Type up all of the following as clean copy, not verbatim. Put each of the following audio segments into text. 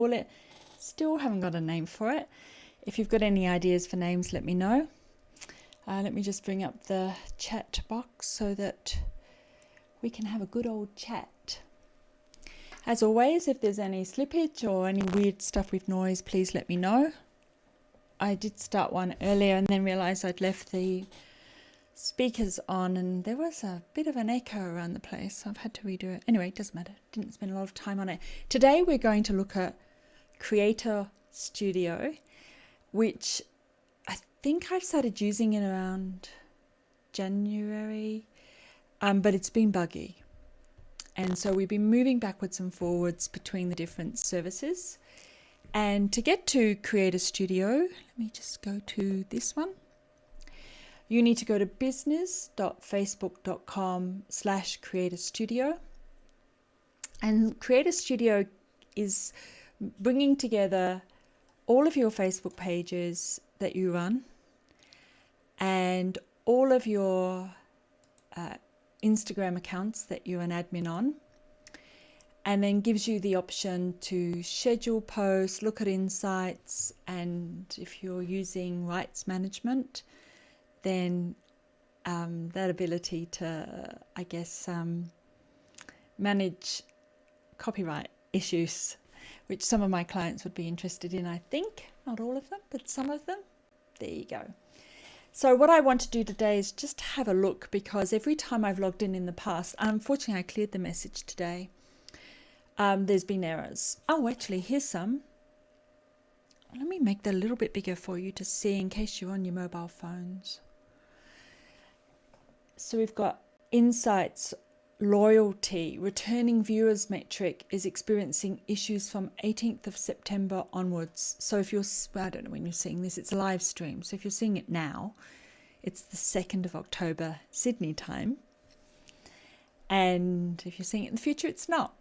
call it. Still haven't got a name for it. If you've got any ideas for names, let me know. Let me just bring up the chat box so that we can have a good old chat. As always, if there's any slippage or any weird stuff with noise, please let me know. I did start one earlier and then realised I'd left the speakers on and there was a bit of an echo around the place, so I've had to redo it. Anyway, it doesn't matter. Didn't spend a lot of time on it. Today we're going to look at Creator Studio, which I think I've started using it around January, but it's been buggy. And so we've been moving backwards and forwards between the different services. And to get to Creator Studio, let me just go to this one. You need to go to business.facebook.com/Creator Studio. And Creator Studio is bringing together all of your Facebook pages that you run and all of your Instagram accounts that you're an admin on, and then gives you the option to schedule posts, look at insights, and if you're using rights management, then that ability to, I guess, manage copyright issues, which some of my clients would be interested in, I think. Not all of them, but some of them. There you go. So what I want to do today is just have a look, because every time I've logged in the past, unfortunately I cleared the message today, there's been errors. Oh, actually, here's some. Let me make that a little bit bigger for you to see in case you're on your mobile phones. So we've got insights, loyalty, returning viewers metric is experiencing issues from 18th of September onwards. So if you're, I don't know when you're seeing this, it's a live stream. So if you're seeing it now, it's the 2nd of October, Sydney time. And if you're seeing it in the future, it's not.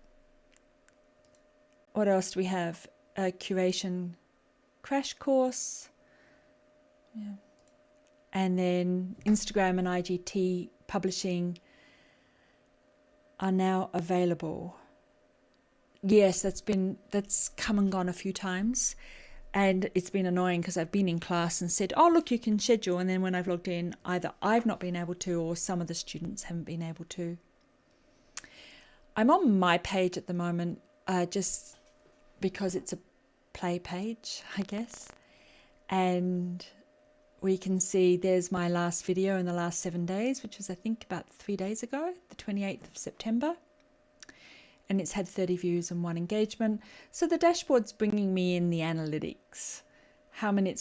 What else do we have? A curation crash course. Yeah. And then Instagram and IGT publishing are now available. Yes, that's come and gone a few times, and it's been annoying because I've been in class and said, oh look, you can schedule, and then when I've logged in, either I've not been able to or some of the students haven't been able to. I'm on my page at the moment, just because it's a play page, I guess, and we can see there's my last video in the last 7 days, which was I think about 3 days ago, the 28th of September. And it's had 30 views and 1 engagement. So the dashboard's bringing me in the analytics. How many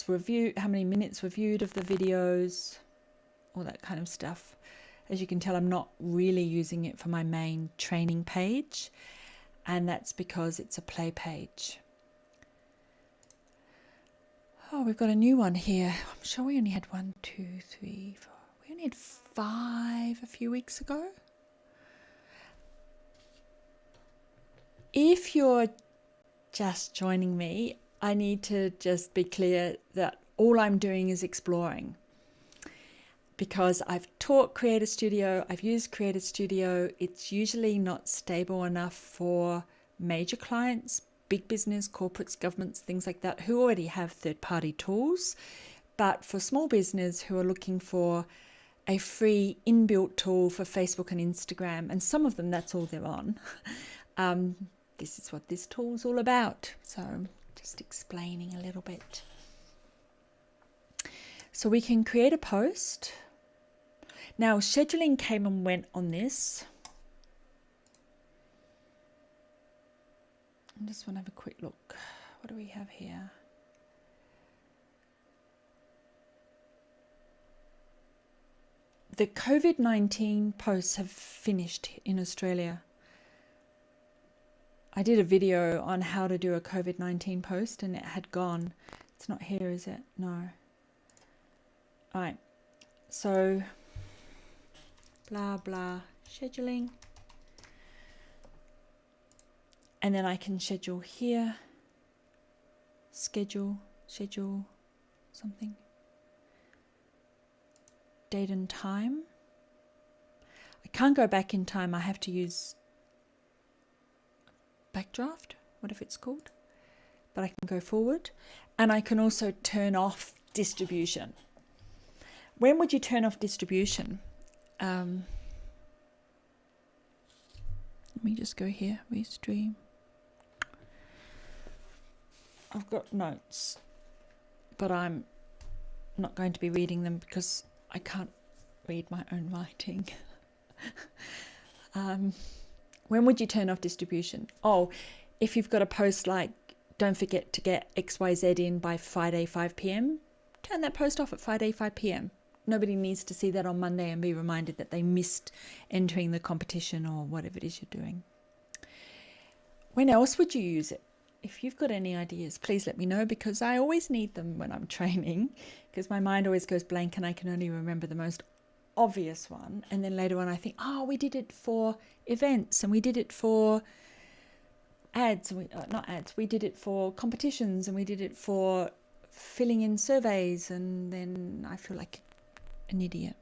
minutes reviewed of the videos, all that kind of stuff. As you can tell, I'm not really using it for my main training page. And that's because it's a play page. Oh, we've got a new one here. I'm sure we only had 1, 2, 3, 4. We only had 5 a few weeks ago. If you're just joining me, I need to just be clear that all I'm doing is exploring. Because I've taught Creator Studio, I've used Creator Studio. It's usually not stable enough for major clients, big business, corporates, governments, things like that, who already have third-party tools. But for small business who are looking for a free inbuilt tool for Facebook and Instagram, and some of them, that's all they're on, this is what this tool's all about. So I'm just explaining a little bit. So we can create a post. Now, scheduling came and went on this. I just want to have a quick look. What do we have here? The COVID-19 posts have finished in Australia. I did a video on how to do a COVID-19 post and it had gone. It's not here, is it? No. All right. So, blah, blah, scheduling. And then I can schedule here, schedule something, date and time. I can't go back in time. I have to use Backdraft, what if it's called? but I can go forward. And I can also turn off distribution. When would you turn off distribution? Let me just go here, restream. I've got notes, but I'm not going to be reading them because I can't read my own writing. When would you turn off distribution? Oh, if you've got a post like, don't forget to get XYZ in by Friday 5 p.m, turn that post off at Friday 5 p.m. Nobody needs to see that on Monday and be reminded that they missed entering the competition or whatever it is you're doing. When else would you use it? If you've got any ideas, please let me know, because I always need them when I'm training, because my mind always goes blank and I can only remember the most obvious one. And then later on I think, oh, we did it for events and we did it for ads, we did it for competitions and we did it for filling in surveys, and then I feel like an idiot.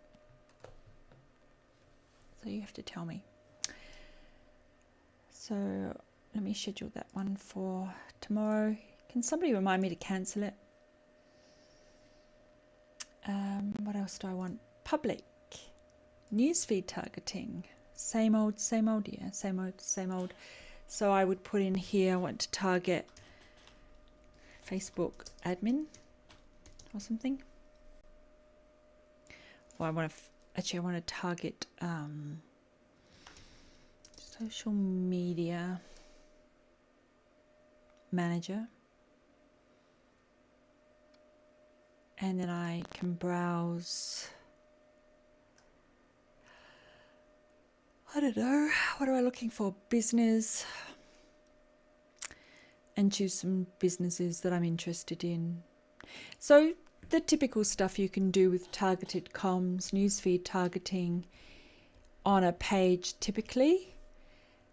So you have to tell me. So let me schedule that one for tomorrow. Can somebody remind me to cancel it? What else do I want? Public. Newsfeed targeting. Same old, yeah. Same old. So I would put in here, I want to target Facebook admin or something. Or I want to target social media manager, and then I can browse, I don't know, what am I looking for? Business, and choose some businesses that I'm interested in. So the typical stuff you can do with targeted comms, newsfeed targeting on a page typically.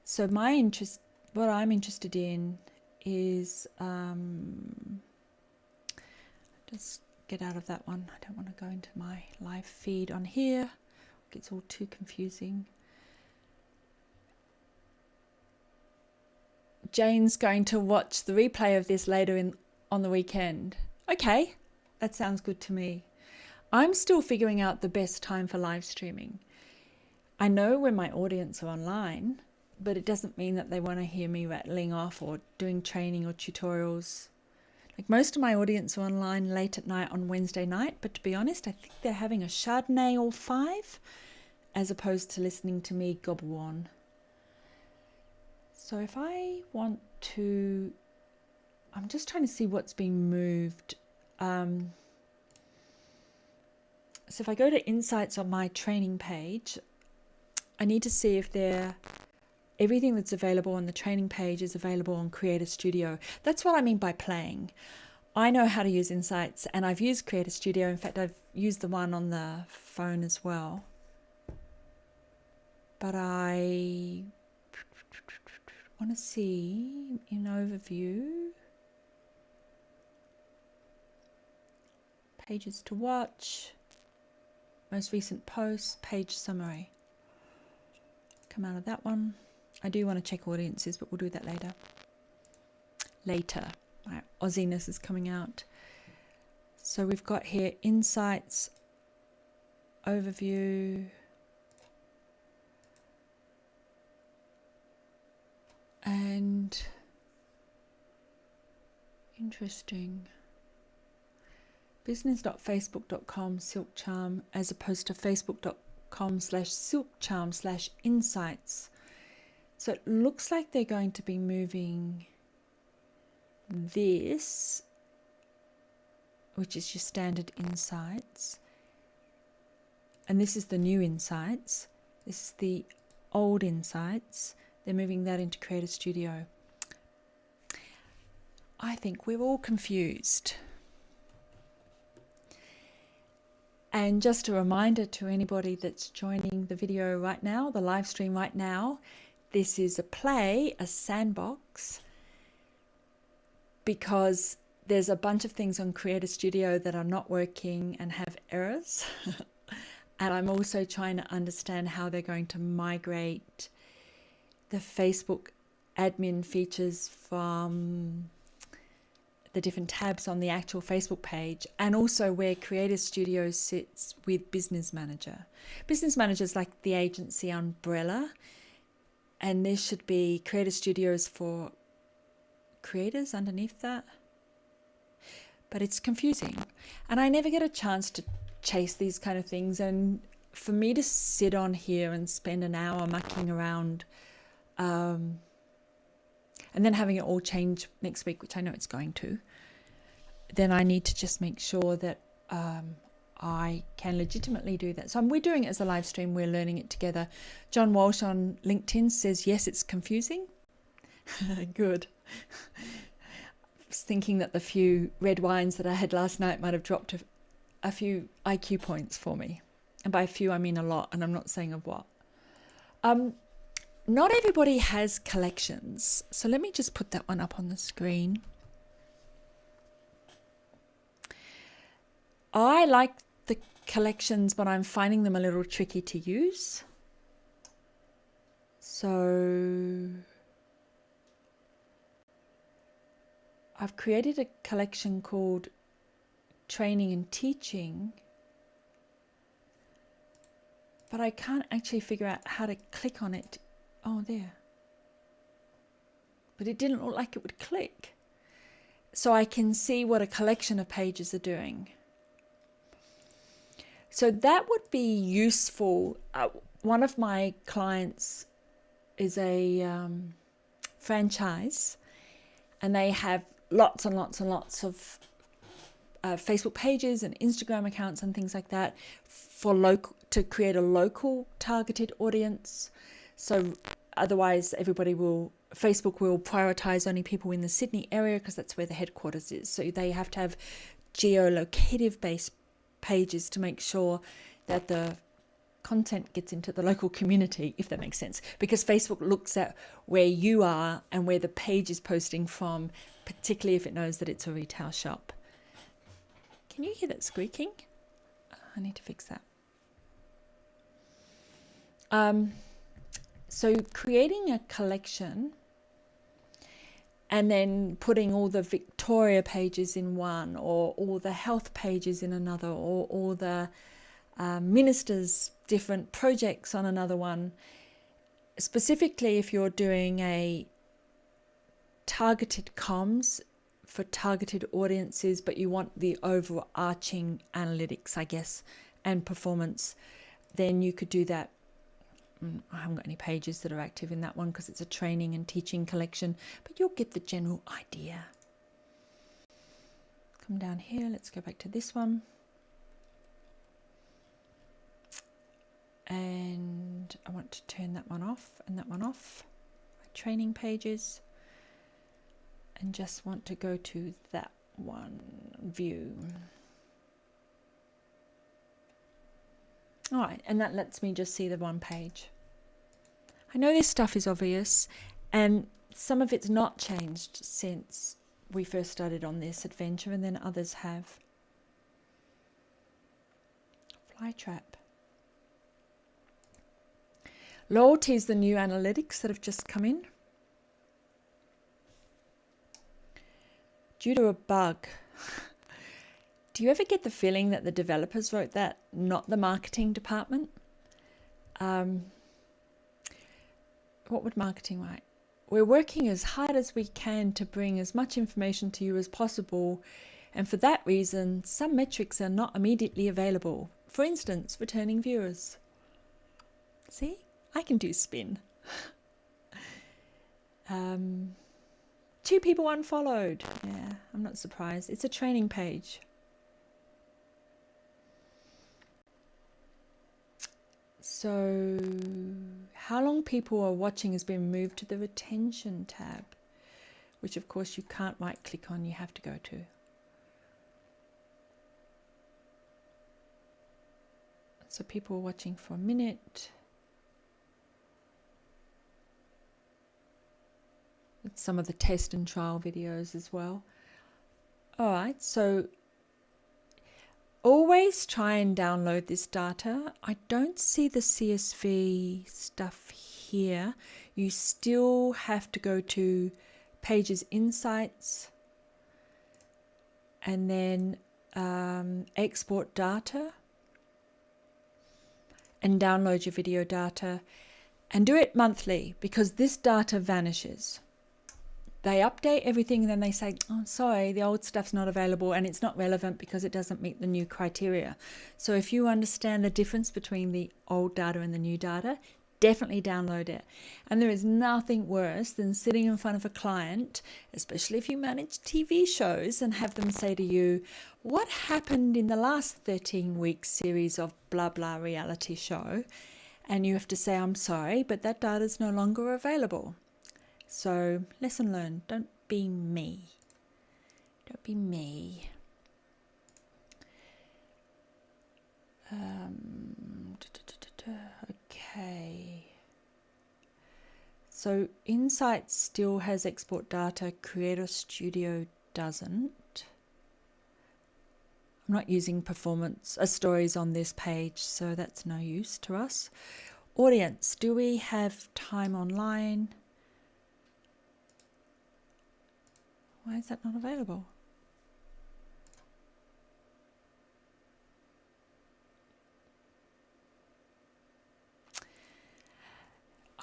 So what I'm interested in is, just get out of that one. I don't want to go into my live feed on here. It gets all too confusing. Jane's going to watch the replay of this later on the weekend. Okay, that sounds good to me. I'm still figuring out the best time for live streaming. I know when my audience are online, but it doesn't mean that they want to hear me rattling off or doing training or tutorials. Like, most of my audience are online late at night on Wednesday night, but to be honest, I think they're having a Chardonnay or 5 as opposed to listening to me gobble on. So if I want to, I'm just trying to see what's being moved. So if I go to insights on my training page, I need to see if everything that's available on the training page is available on Creator Studio. That's what I mean by playing. I know how to use Insights, and I've used Creator Studio. In fact, I've used the one on the phone as well. But I want to see in overview, pages to watch, most recent posts, page summary. Come out of that one. I do want to check audiences, but we'll do that later. My Aussiness is coming out. So we've got here insights, overview, and interesting. Business.facebook.com Silk Charm as opposed to facebook.com/silkcharm/insights. So it looks like they're going to be moving this, which is your standard insights, and this is the new insights. This is the old insights. They're moving that into Creator Studio. I think we're all confused. And just a reminder to anybody that's joining the video right now, the live stream right now, this is a sandbox, because there's a bunch of things on Creator Studio that are not working and have errors. And I'm also trying to understand how they're going to migrate the Facebook admin features from the different tabs on the actual Facebook page, and also where Creator Studio sits with Business Manager. Business Manager is like the agency umbrella, and there should be Creator Studios for creators underneath that. But it's confusing, and I never get a chance to chase these kind of things. And for me to sit on here and spend an hour mucking around, and then having it all change next week, which I know it's going to, then I need to just make sure that I can legitimately do that. So we're doing it as a live stream. We're learning it together. John Walsh on LinkedIn says, yes, it's confusing. Good. I was thinking that the few red wines that I had last night might have dropped a few IQ points for me. And by a few, I mean a lot, and I'm not saying of what. Not everybody has collections. So let me just put that one up on the screen. I like the collections, but I'm finding them a little tricky to use. So I've created a collection called Training and Teaching, but I can't actually figure out how to click on it. Oh, there. But it didn't look like it would click. So I can see what a collection of pages are doing. So that would be useful. One of my clients is a franchise, and they have lots and lots and lots of Facebook pages and Instagram accounts and things like that to create a local targeted audience. So otherwise Facebook will prioritize only people in the Sydney area because that's where the headquarters is. So they have to have geolocative based pages to make sure that the content gets into the local community, if that makes sense, because Facebook looks at where you are and where the page is posting from, particularly if it knows that it's a retail shop. Can you hear that squeaking? I need to fix that. So creating a collection and then putting all the Victoria pages in one, or all the health pages in another, or all the ministers' different projects on another one. Specifically, if you're doing a targeted comms for targeted audiences, but you want the overarching analytics, I guess, and performance, then you could do that. I haven't got any pages that are active in that one because it's a training and teaching collection, but you'll get the general idea. Come down here, let's go back to this one. And I want to turn that one off and that one off, my training pages, and just want to go to that one, view. All right, and that lets me just see the one page. I know this stuff is obvious, and some of it's not changed since we first started on this adventure, and then others have. Flytrap. Loyalty is the new analytics that have just come in. Due to a bug. Do you ever get the feeling that the developers wrote that, not the marketing department? What would marketing write? We're working as hard as we can to bring as much information to you as possible, and for that reason, some metrics are not immediately available. For instance, returning viewers. See? I can do spin. 2 people unfollowed. Yeah, I'm not surprised. It's a training page. So how long people are watching has been moved to the retention tab, which of course you can't right click on, you have to go to. So people are watching for a minute. It's some of the test and trial videos as well. All right, so always try and download this data. I don't see the CSV stuff here. You still have to go to Pages Insights, and then export data and download your video data, and do it monthly, because this data vanishes. They update everything and then they say, oh, sorry, the old stuff's not available and it's not relevant because it doesn't meet the new criteria. So if you understand the difference between the old data and the new data, definitely download it. And there is nothing worse than sitting in front of a client, especially if you manage TV shows, and have them say to you, what happened in the last 13-week series of blah blah reality show? And you have to say, I'm sorry, but that data is no longer available. So lesson learned, don't be me. Don't be me. Okay. So Insights still has export data, Creator Studio doesn't. I'm not using performance stories on this page, so that's no use to us. Audience, do we have time online? Why is that not available?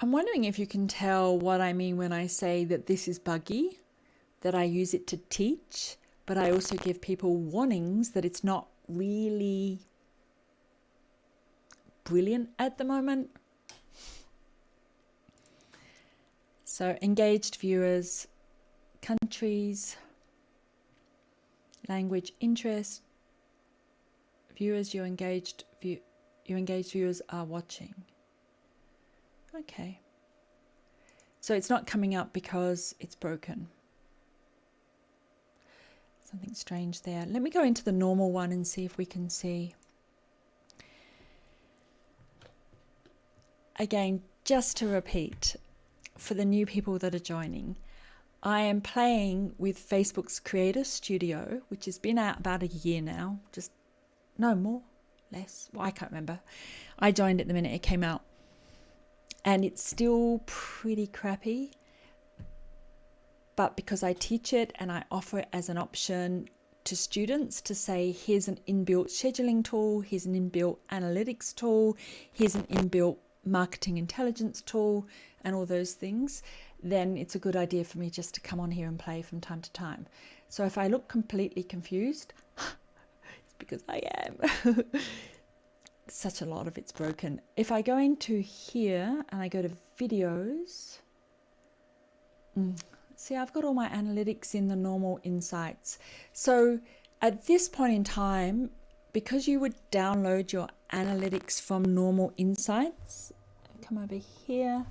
I'm wondering if you can tell what I mean when I say that this is buggy, that I use it to teach, but I also give people warnings that it's not really brilliant at the moment. So engaged viewers, countries, language interest, viewers, your engaged viewers are watching. Okay. So it's not coming up because it's broken. Something strange there. Let me go into the normal one and see if we can see. Again, just to repeat, for the new people that are joining, I am playing with Facebook's Creator Studio, which has been out about a year now, just no more, less. Well, I can't remember. I joined it the minute it came out, and it's still pretty crappy. But because I teach it and I offer it as an option to students to say, here's an inbuilt scheduling tool, here's an inbuilt analytics tool, here's an inbuilt marketing intelligence tool, and all those things, then it's a good idea for me just to come on here and play from time to time. So if I look completely confused, it's because I am. Such a lot of it's broken. If I go into here and I go to videos, see, I've got all my analytics in the normal Insights. So at this point in time, because you would download your analytics from normal Insights, come over here,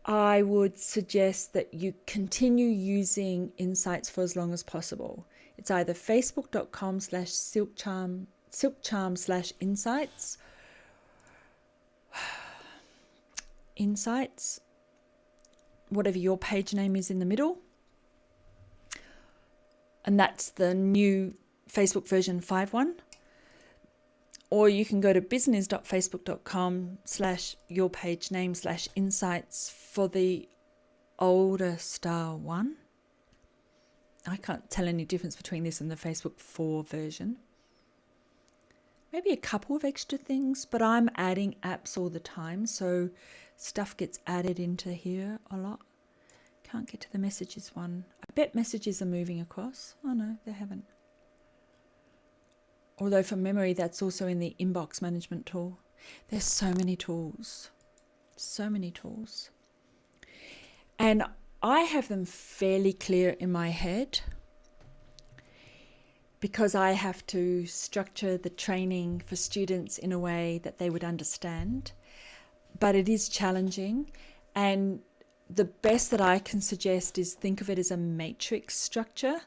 I would suggest that you continue using Insights for as long as possible. It's either facebook.com/silkcharm/insights, Insights, whatever your page name is in the middle. And that's the new Facebook version 5.1. Or you can go to business.facebook.com/your page name/insights for the older style one. I can't tell any difference between this and the Facebook 4 version. Maybe a couple of extra things, but I'm adding apps all the time, so stuff gets added into here a lot. Can't get to the messages one. I bet messages are moving across. Oh no, they haven't. Although from memory, that's also in the inbox management tool. There's so many tools. So many tools. And I have them fairly clear in my head because I have to structure the training for students in a way that they would understand. But it is challenging. And the best that I can suggest is think of it as a matrix structure,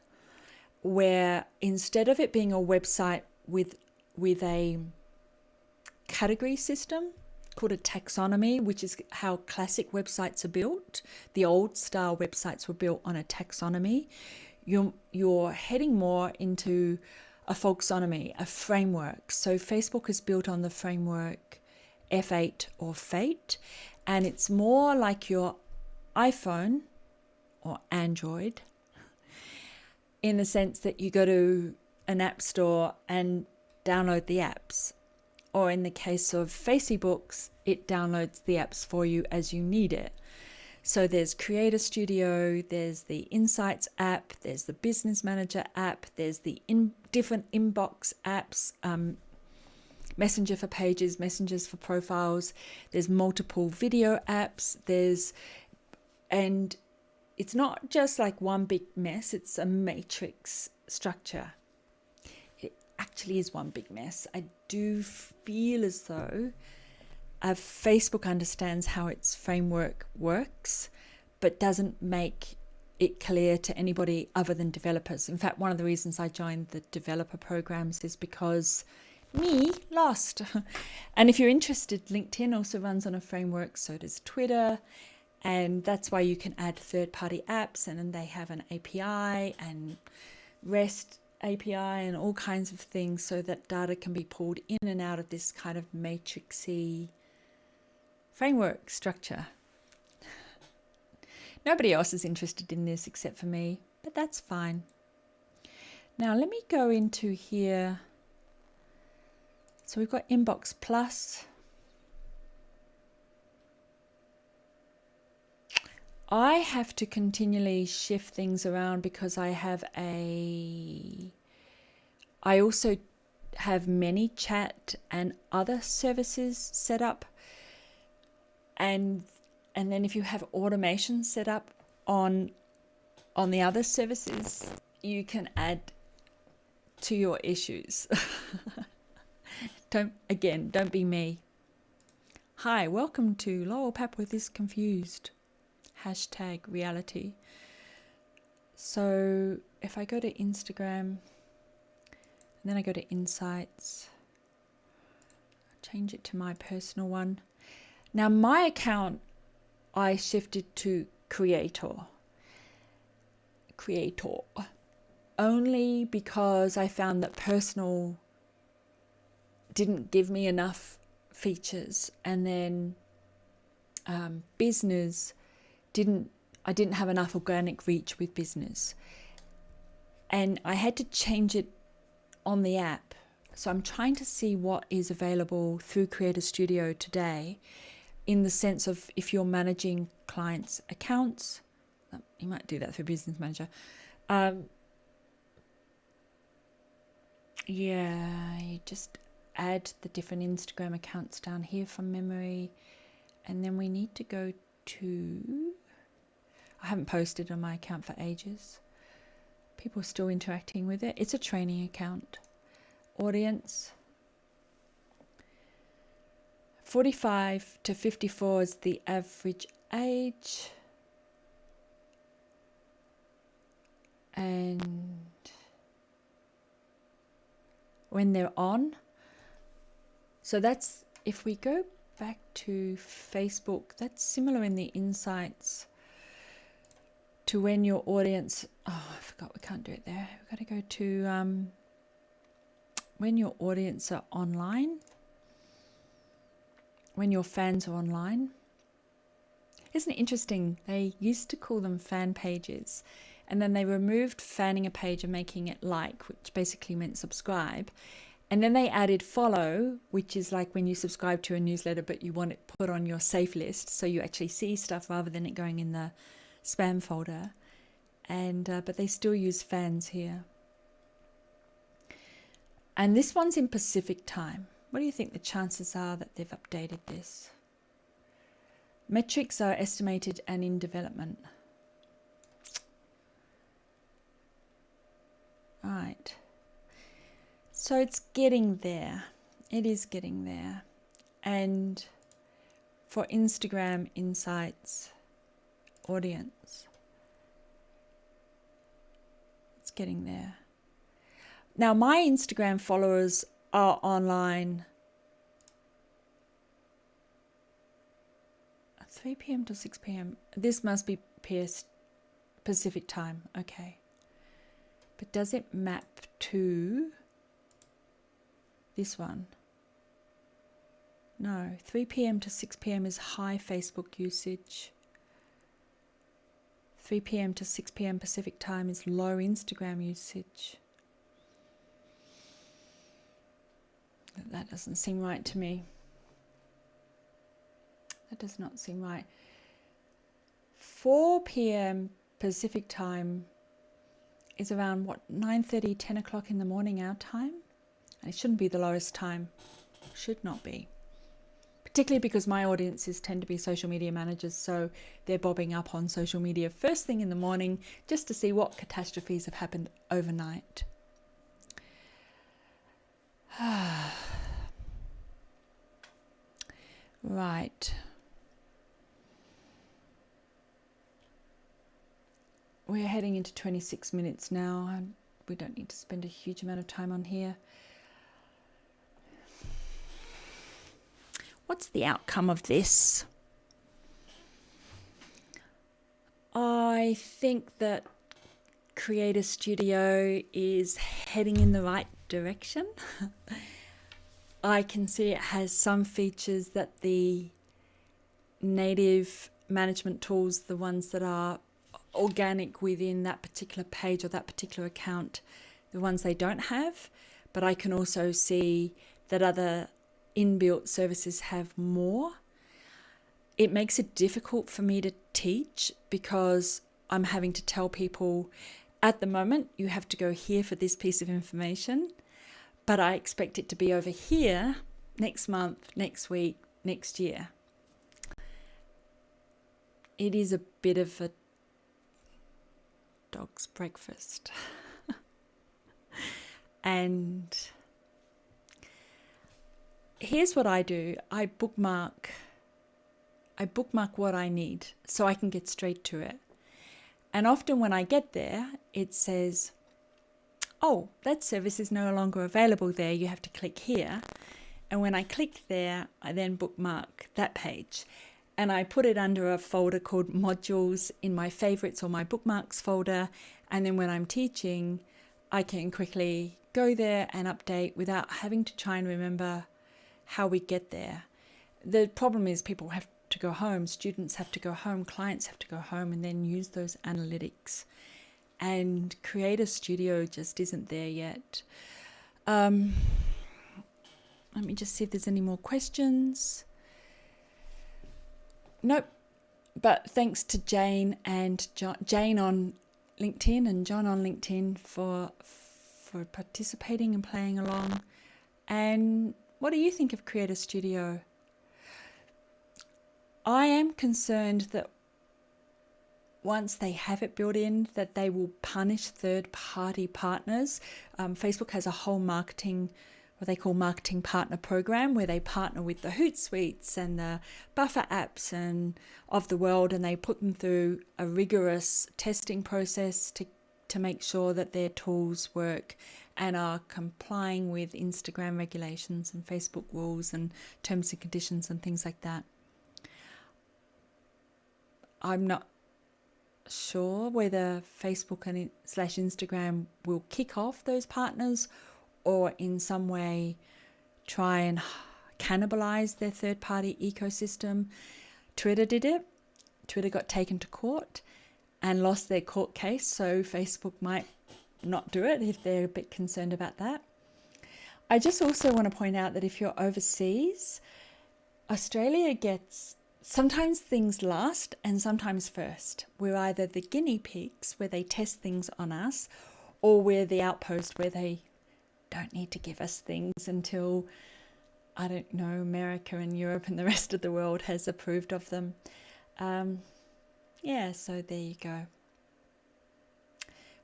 where instead of it being a website with a category system called a taxonomy, which is how classic websites are built. The old style websites were built on a taxonomy. You're heading more into a folksonomy, a framework. So Facebook is built on the framework F8 or FATE, and it's more like your iPhone or Android in the sense that you go to an app store and download the apps. Or in the case of FaceyBooks, it downloads the apps for you as you need it. So there's Creator Studio, there's the Insights app, there's the Business Manager app, there's the different inbox apps, Messenger for pages, messengers for profiles, there's multiple video apps, and it's not just like one big mess, it's a matrix structure. It actually is one big mess. I do feel as though Facebook understands how its framework works, but doesn't make it clear to anybody other than developers. In fact, one of the reasons I joined the developer programs is because me lost. And if you're interested, LinkedIn also runs on a framework, so does Twitter. And that's why you can add third-party apps, and then they have an API and REST API and all kinds of things so that data can be pulled in and out of this kind of matrixy framework structure. Nobody else is interested in this except for me, but that's fine. Now let me go into here. So we've got Inbox Plus. I have to continually shift things around because I also have ManyChat and other services set up. And then if you have automation set up on the other services, you can add to your issues. Don't be me. Hi, welcome to Laurel Papworth is Confused. #reality. So if I go to Instagram and then I go to Insights, change it to my personal one. Now my account, I shifted to Creator only because I found that personal didn't give me enough features, and then business I didn't have enough organic reach with business, and I had to change it on the app. So I'm trying to see what is available through Creator Studio today, in the sense of if you're managing clients' accounts, you might do that through Business Manager. You just add the different Instagram accounts down here from memory, and then we need to go to, I haven't posted on my account for ages. People are still interacting with it. It's a training account. Audience. 45 to 54 is the average age. And when they're on. So that's, if we go back to Facebook, that's similar in the Insights to when your audience, I forgot, we can't do it there. We've got to go to when your audience are online, when your fans are online. Isn't it interesting? They used to call them fan pages, and then they removed fanning a page and making it like, which basically meant subscribe. And then they added follow, which is like when you subscribe to a newsletter, but you want it put on your safe list, so you actually see stuff rather than it going in the spam folder. And but they still use fans here. And this one's in Pacific time. What do you think the chances are that they've updated this? Metrics are estimated and in development. Right. So it's getting there. It is getting there. And for Instagram Insights audience, it's getting there. Now my Instagram followers are online 3 p.m. to 6 p.m. This must be Pacific time. Okay. But does it map to this one? No. 3 p.m. to 6 p.m. is high Facebook usage. 3 p.m. to 6 p.m. Pacific time is low Instagram usage. That doesn't seem right to me. That does not seem right. 4 p.m. Pacific time is around, 9:30, 10 o'clock in the morning our time? And it shouldn't be the lowest time. Should not be. Particularly because my audiences tend to be social media managers, so they're bobbing up on social media first thing in the morning just to see what catastrophes have happened overnight. Right. We're heading into 26 minutes now, and we don't need to spend a huge amount of time on here. What's the outcome of this? I think that Creator Studio is heading in the right direction. I can see it has some features that the native management tools, the ones that are organic within that particular page or that particular account, the ones they don't have. But I can also see that other inbuilt services have more. It makes it difficult for me to teach because I'm having to tell people at the moment you have to go here for this piece of information, but I expect it to be over here next month, next week, next year. It is a bit of a dog's breakfast. And here's what I do. I bookmark what I need so I can get straight to it. And often when I get there, it says, oh, that service is no longer available there. You have to click here. And when I click there, I then bookmark that page. And I put it under a folder called modules in my favorites or my bookmarks folder. And then when I'm teaching, I can quickly go there and update without having to try and remember how we get there. The problem is people have to go home, students have to go home, clients have to go home and then use those analytics. And Creator Studio just isn't there yet. Let me just see if there's any more questions. Nope. But thanks to Jane and Jane on LinkedIn and John on LinkedIn for participating and playing along. And what do you think of Creator Studio? I am concerned that once they have it built in, that they will punish third-party partners. Facebook has a whole marketing, what they call marketing partner program, where they partner with the Hootsuites and the Buffer apps and of the world, and they put them through a rigorous testing process to make sure that their tools work and are complying with Instagram regulations and Facebook rules and terms and conditions and things like that. I'm not sure whether Facebook and / Instagram will kick off those partners or in some way try and cannibalize their third-party ecosystem. Twitter did it. Twitter got taken to court and lost their court case, so Facebook might not do it if they're a bit concerned about that. I just also want to point out that if you're overseas, Australia gets sometimes things last and sometimes first. We're either the guinea pigs where they test things on us, or we're the outpost where they don't need to give us things until, I don't know, America and Europe and the rest of the world has approved of them. Yeah, so there you go.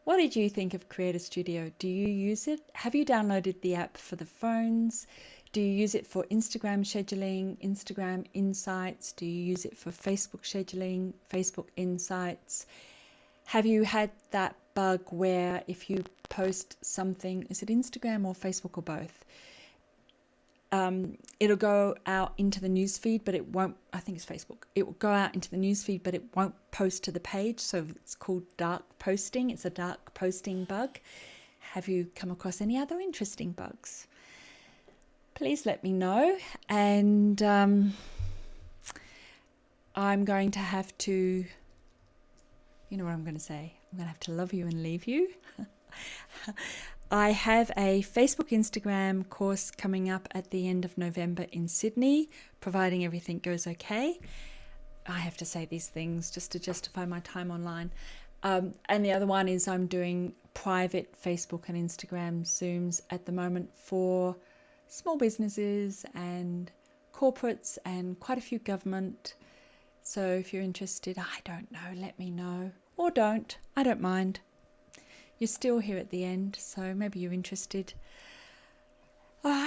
What did you think of Creator Studio? Do you use it? Have you downloaded the app for the phones? Do you use it for Instagram scheduling, Instagram Insights? Do you use it for Facebook scheduling, Facebook Insights? Have you had that bug where if you post something, is it Instagram or Facebook or both? It'll go out into the newsfeed, but it won't, I think it's Facebook. It will go out into the newsfeed, but it won't post to the page. So it's called dark posting. It's a dark posting bug. Have you come across any other interesting bugs? Please let me know. And I'm going to have to You know what I'm going to say. I'm going to have to love you and leave you. I have a Facebook, Instagram course coming up at the end of November in Sydney, providing everything goes okay. I have to say these things just to justify my time online. And the other one is I'm doing private Facebook and Instagram Zooms at the moment for small businesses and corporates and quite a few government. So if you're interested, I don't know, let me know. Or don't, I don't mind. You're still here at the end, so maybe you're interested.